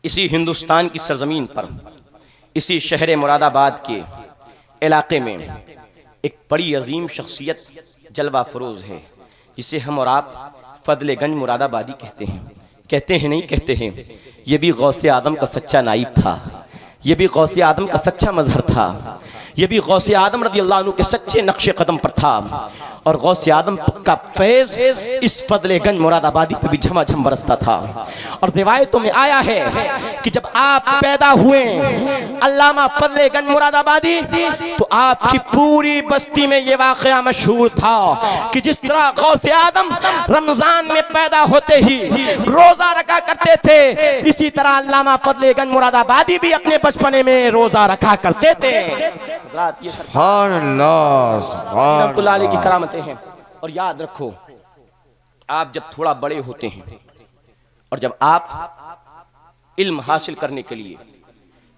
इसी हिंदुस्तान की सरजमीन पर, इसी शहर मुरादाबाद के इलाके में एक बड़ी अजीम शख्सियत जलवा फरोज है, जिसे हम और आप फजलेगंज मुरादाबादी कहते हैं नहीं कहते हैं। ये भी गौसे आदम का सच्चा नाइब था, ये भी गौसे आदम का सच्चा मजहर था, ये भी गौसे आदम रज़ी अल्लाह अन्हु के सच्चे नक्शे कदम पर था। और गौसे आदम का फैज़ इस फजलेगंज मुरादाबादी पे भी झमाझम बरसता था। और रिवायतों में आया है कि जब आप पैदा हुए अल्लामा फजलेगंज मुरादाबादी, तो आपकी पूरी बस्ती में ये वाक़या मशहूर था कि जिस तरह गौसे आदम रमजान में पैदा होते ही रोजा रखा करते थे, इसी तरह अल्लामा फजलेगंज मुरादाबादी भी अपने बचपने में रोजा रखा करते थे। सुभान अल्लाह, सुभान अल्लाह की करामतें हैं। और याद रखो, आप जब थोड़ा बड़े होते हैं और जब आप इल्म हासिल करने के लिए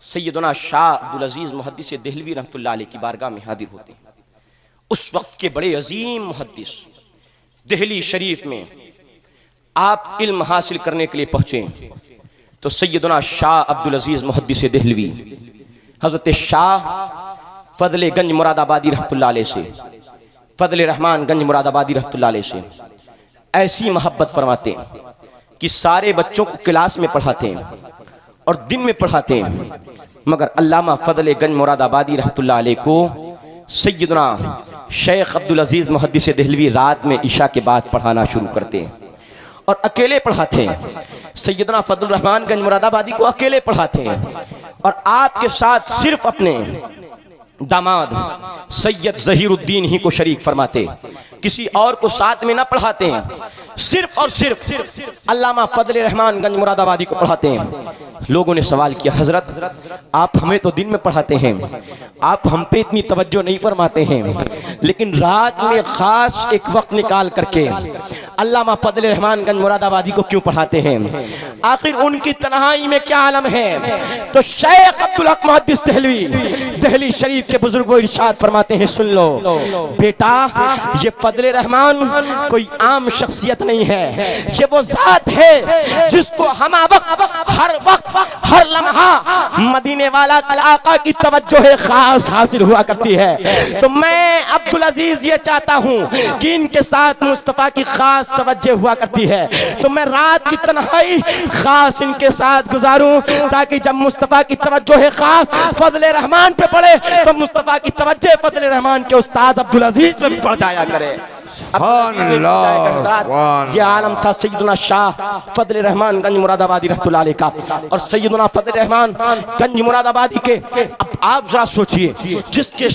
सैयदना शाह अब्दुल अजीज मुहद्दिस देहलवी रहमतुल्लाह अलैह की बारगाह में हाजिर होते हैं, उस वक्त के बड़े अजीम मुहद्दिस दिल्ली शरीफ में आप इल्म हासिल करने के लिए पहुंचे, तो सैयदना शाह अब्दुल अजीज मुहद्दिस देहलवी हजरत शाह फजलेगंज मुरादाबादी रहमतुल्लाह अलैह से, फजले रहमान गंज मुरादाबादी रहमतुल्लाह अलैह से ऐसी मोहब्बत फरमाते कि सारे बच्चों को क्लास में पढ़ाते और दिन में पढ़ाते, मगर अल्लामा फजलेगंज मुरादाबादी रहमतुल्लाह अलैह को सैयदना शेख अब्दुल अजीज मुहद्दिस देहलवी रात में इशा के बाद पढ़ाना शुरू करते और अकेले पढ़ाते। सैयदना फजल रहमान गंज मुरादाबादी को अकेले पढ़ाते और आपके साथ सिर्फ अपने दामाद सैयद जहीरुद्दीन ही को शरीक फरमाते, किसी और को साथ में ना पढ़ाते हैं, सिर्फ और सिर्फ अल्लामा फजल रहमान गंज मुरादाबादी को पढ़ाते हैं। लोगों ने सवाल किया, हजरत आप हमें तो दिन में पढ़ाते हैं, आप हम पे इतनी तवज्जो नहीं फरमाते हैं, लेकिन रात में खास एक वक्त निकाल करके अल्लामा फजल रहमान गंज मुरादाबादी को क्यों पढ़ाते हैं? आखिर उनकी तन्हाई में क्या आलम है? तो शेख अब्दुल हक मुहद्दिस देहलवी दिल्ली शरीफ के बुजुर्गों इरशाद फरमाते हैं, सुन लो बेटा, ये फजल रहमान कोई आम शख्सियत नहीं है, ये वो जात है जिसको हम हर वक्त हर लम्हा मदीने वाला आका की तवज्जो खास हासिल हुआ करती है। तो मैं अब्दुल अजीज ये चाहता हूँ कि इनके साथ मुस्तफ़ा की खास तवज्जो हुआ करती है, तो मैं रात की तन्हाई खास इनके साथ गुजारूं, ताकि जब मुस्तफ़ा की तवज्जो है खास फजल रहमान पे पड़े तो मुस्तफ़ा की तवज्जो फजल रहमान के उस्ताद अब्दुल अजीज पे भी पड़ जाया करे। ये आलम था सैयदना शाह फजल रहमान गंज मुरादाबादी रहमतुल्लाह अलैह का। और सैयदना फजल रहमान गंज मुरादाबादी के, अब आप जरा सोचिए, जिसके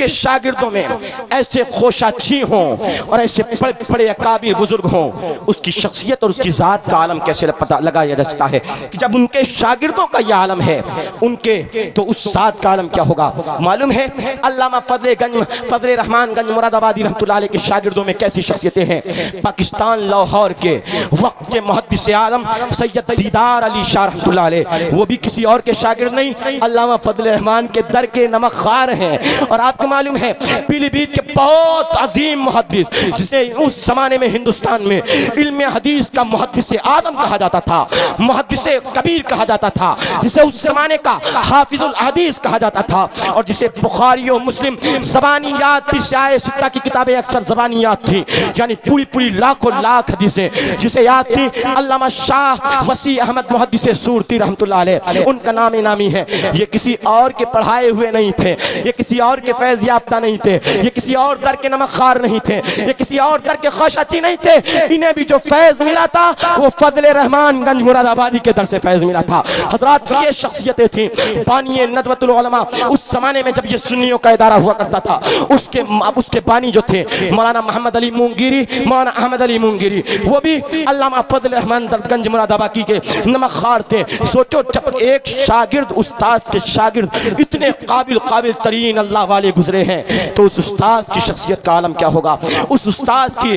शागिर्दों में ऐसे खोशाची हों और ऐसे बड़े बड़े अकाबिर बुजुर्ग हों, उसकी शख्सियत और उसकी जात का आलम कैसे पता लगाया जा सकता है कि जब उनके शागिर्दों का यह आलम है उनके, तो उस जात का आलम क्या होगा? मालूम है अल्लामा फजल रहमान गंज मुरादाबादी रहमतुल्लाह अलैह के शागिर्दों में कैसी शख्सियतें हैं। पाकिस्तान लाहौर के वक्त के मुहद्दिस आलम सैयद दीदार अली शाह रहमतुल्लाह अलैह, वो भी किसी और के शागिर्द नहीं, अल्लामा फजल रहमान के दर के नमकखार हैं। और आपको मालूम है पीलीभीत के बहुत अजीम मुहद्दिस, जिसे उस जमाने में हिंदुस्तान में इल्म हदीस का मुहद्दिस आदम कहा जाता था, मुहद्दिस कबीर कहा जाता था, जिसे उस जमाने का हाफिजुल हदीस कहा जाता था, और जिसे बुखारी और मुस्लिम ज़बानियात सित्ता की किताबें अक्सर ज़बानियात थी, यानी पूरी लाखों लाख हदीसें जिसे याद थी। अल्लामा शाह वसी अहमद मुहद्दिस सूरती रहमतुल्लाह अलैह, उनका नाम नामी है। ये किसी और के पढ़ाए हुए नहीं थे, ये किसी और के फैज़ याफ्ता नहीं थे, ये किसी और दर के नमकखार नहीं थे, ये किसी और दर के ख़ाशाची नहीं थे। इन्हें भी जो फैज़ मिला था वो फजल रहमान गंज मुरादाबादी के दर से फैज़ मिला था। हज़रात, ये शख्सियतें थी बानी नदवतुल उलमा। उस जमाने में जब ये सुन्नियों का इदारा हुआ करता था, उसके बानी जो थे मौलाना मोहम्मद अली मुंगिरी, मौलाना अहमद अली मुंगिरी, वो भी अल्लामा फजल रहमान गंज मुरादाबादी के नमकखार थे। सोचो, जब एक शागिर्द उस्ताद के शागिर्द इतने काबिल तरीन अल्लाह वाले गुजरे हैं, तो उस उस्ताद की शख्सियत का आलम क्या होगा? उस उस्ताद के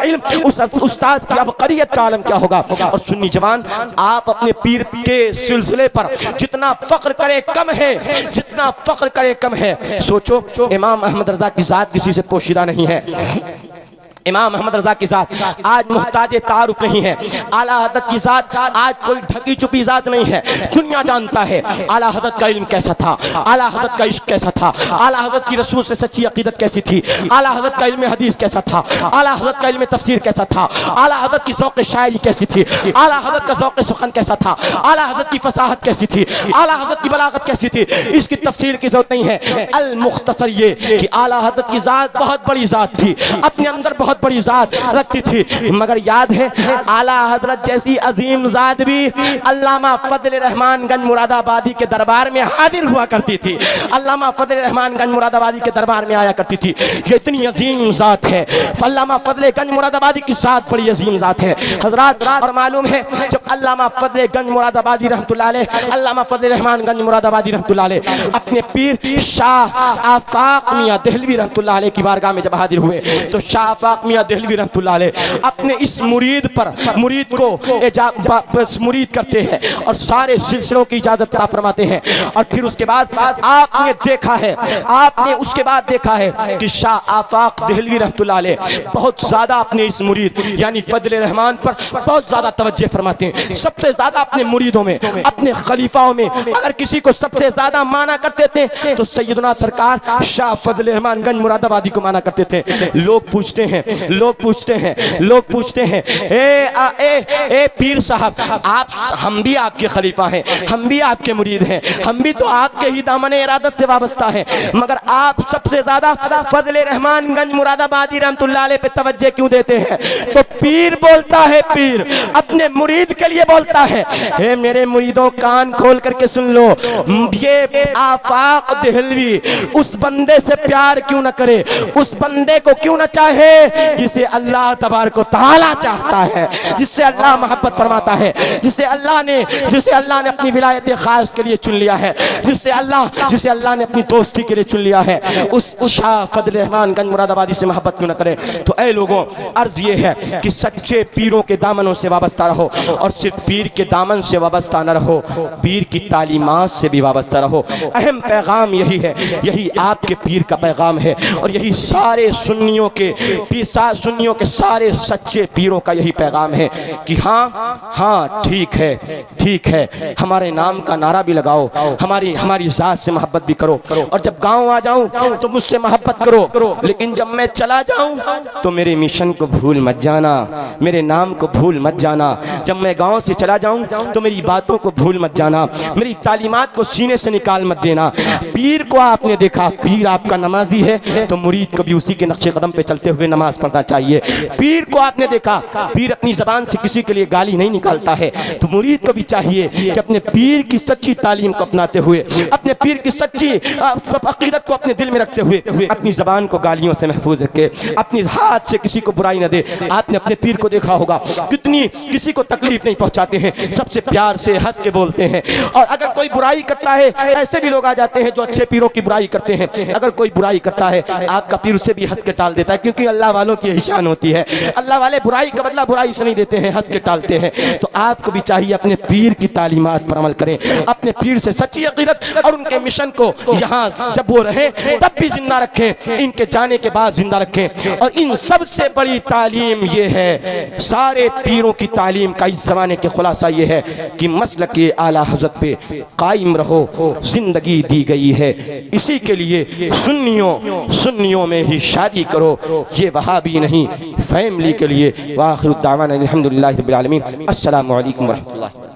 इल्म, उस उस्ताद की अबकरियत का आलम क्या होगा? और सुन्नी जवान, आप अपने पीर के सिलसिले पर जितना फख्र करे कम है, जितना फख्र करे कम है। सोचो, इमाम अहमद रजा की जात किसी से पोशीदा नहीं है, इमाम मोहम्मद रजा की जात आज मुहताज तारुफ नहीं है। आला हज़रत की जात आज कोई ढकी चुपी जात नहीं है। दुनिया जानता है आला हज़रत का इल्म कैसा था, आला हज़रत का इश्क कैसा था, आला हज़रत की रसूल से सच्ची अकीदत कैसी थी, आला हज़रत का इल्म हदीस कैसा था, आला हज़रत का इल्म तफसीर कैसा था, आला हज़रत की ज़ौक़ शायरी कैसी थी, आला हज़रत का ज़ौक़ सुखन कैसा था, आला हज़रत की फसाहत कैसी थी, आला हज़रत की बलागत कैसी थी। इसकी तफसीर की जरूरत नहीं है। अल मुख्तसर ये कि आला हज़रत की जात बहुत बड़ी जात थी, अपने अंदर बहुत बड़ी जात रखती थी। मगर याद है आला हज़रत जैसी अजीम जात भी अल्लामा फजल रहमान गंज मुरादाबादी के दरबार में हाजिर हुआ करती थी। अल्लामा फजल रहमान गंज मुरादाबादी के दरबार में आया करती थी। ये इतनी अजीम जात है। अल्लामा फजल गंज मुरादाबादी की जात बड़ी अजीम जात है हजरात। और मालूम है जब अल्लामा फजल गंज मुरादाबादी रहमतुल्लाह अलैह, अल्लामा फजल रहमान गंज मुरादाबादी रहमतुल्लाह अलैह अपने पीर शाह आफाक मियां देहलवी रहमतुल्लाह अलैह की बारगाह में जब हाजिर हुए तो शाह आफाक मियां देहलवी रहमतुल्लाह अलैह अपने इस मुरीद पर, मुरीद को मुरीद करते हैं और सारे सिलसिलों की इजाजत अता फरमाते हैं। और फिर उसके बाद आपने देखा है, आपने उसके बाद देखा है कि शाह आफाक देहलवी रहमतुल्लाह अलैह बहुत ज्यादा अपने इस मुरीद यानी फजल रहमान पर बहुत ज्यादा तवज्जो फरमाते हैं। सबसे ज्यादा अपने मुरीदों में, अपने खलीफाओं में अगर किसी को सबसे ज्यादा माना करते थे तो सैयदना सरकार शाह फजल रहमान गंज मुरादाबादी को माना करते थे। लोग पूछते हैं, लोग पूछते हैं, लोग पूछते हैं, ए पीर साहब, आप, हम भी आपके खलीफा हैं, हम भी आपके मुरीद हैं, हम भी तो आपके ही दामने इरादत से वाबस्ता हैं, मगर आप सबसे ज्यादा फजल रहमान गंज मुरादाबादी रहमतुल्लाह अलैह पे तवज्जो क्यों देते हैं? तो पीर बोलता है, पीर अपने मुरीद के लिए बोलता है, हे मेरे मुरीदों कान खोल करके सुन लो, ये आफाक देहलवी उस बंदे से प्यार क्यों न करे, उस बंदे को क्यों न चाहे जिसे अल्लाह तबारक व तआला चाहता है, जिससे अल्लाह मोहब्बत फरमाता है, जिसे अल्लाह ने अपनी विलायत खास के लिए चुन लिया है, जिसे अल्लाह ने अपनी दोस्ती के लिए चुन लिया है, उस शाह फजल रहमान गंज मुरादाबादी से मोहब्बत क्यों न करे। तो ऐ लोगों, अर्ज ये है कि सच्चे पीरों के दामनों से वाबस्ता रहो और सिर्फ पीर के दामन से वाबस्ता न रहो, पीर की तालीमात से भी वाबस्ता रहो। अहम पैगाम यही है, यही आपके पीर का पैगाम है और यही सारे सुन्नियों के सारे सच्चे पीरों का यही पैगाम है कि हाँ ठीक है, हमारे नाम का नारा भी लगाओ, हमारी जात से मोहब्बत भी करो, और जब गांव आ जाऊं तो मुझसे मोहब्बत करो, लेकिन जब मैं चला जाऊं तो मेरे मिशन को भूल मत जाना, मेरे नाम को भूल मत जाना। जब मैं गांव से चला जाऊं तो मेरी बातों को भूल मत जाना, मेरी तालीमात को सीने से निकाल मत देना। पीर को आपने देखा, पीर आपका नमाजी है तो मुरीद को भी उसी के नक्शे कदम पे चलते हुए नमाज पढ़ना चाहिए। पीर को आपने देखा, पीर अपनी जबान से किसी के लिए गाली नहीं निकालता है, तो मुरीद को भी चाहिए कि अपने पीर की सच्ची तालीम को अपनाते हुए, अपने पीर की सच्ची अकीदत को अपने दिल में रखते हुए अपनी जबान को गालियों से महफूज रखे, अपनी हाथ से किसी को बुराई न दे। आपने अपने पीर को देखा होगा कितनी किसी को तकलीफ नहीं पहुंचाते हैं, सबसे प्यार से हंस के बोलते हैं। और अगर कोई बुराई करता है, ऐसे भी लोग आ जाते हैं जो अच्छे पीरों की बुराई करते हैं, अगर कोई बुराई करता है आपका पीर उसे भी हंस के टाल देता है, क्योंकि अल्लाह वालों की यही शान होती है, अल्लाह वाले बुराई का बदला बुराई से नहीं देते हैं, हंस के टालते हैं। तो आपको भी चाहिए अपने पीर की तालीमात पर अमल करें, अपने पीर से सच्ची अकीदत और उनके मिशन को यहाँ जब वो रहे तब भी जिंदा रखें, इनके जाने के बाद जिंदा रखें। और इन सबसे बड़ी तालीम ये है, सारे पीरों की तालीम का इस जमाने के खुलासा ये है कि मसलक आला हज़रत पे कायम रहो, जिंदगी दी गई है इसी के लिए, सुन्नियों में ही शादी करो, ये वहाबी नहीं, फैमिली के लिए। वाखिर दावाना अल्हम्दुलिल्लाहि रब्बिल आलमीन। अस्सलामु अलैकुम व रहमतुल्लाह।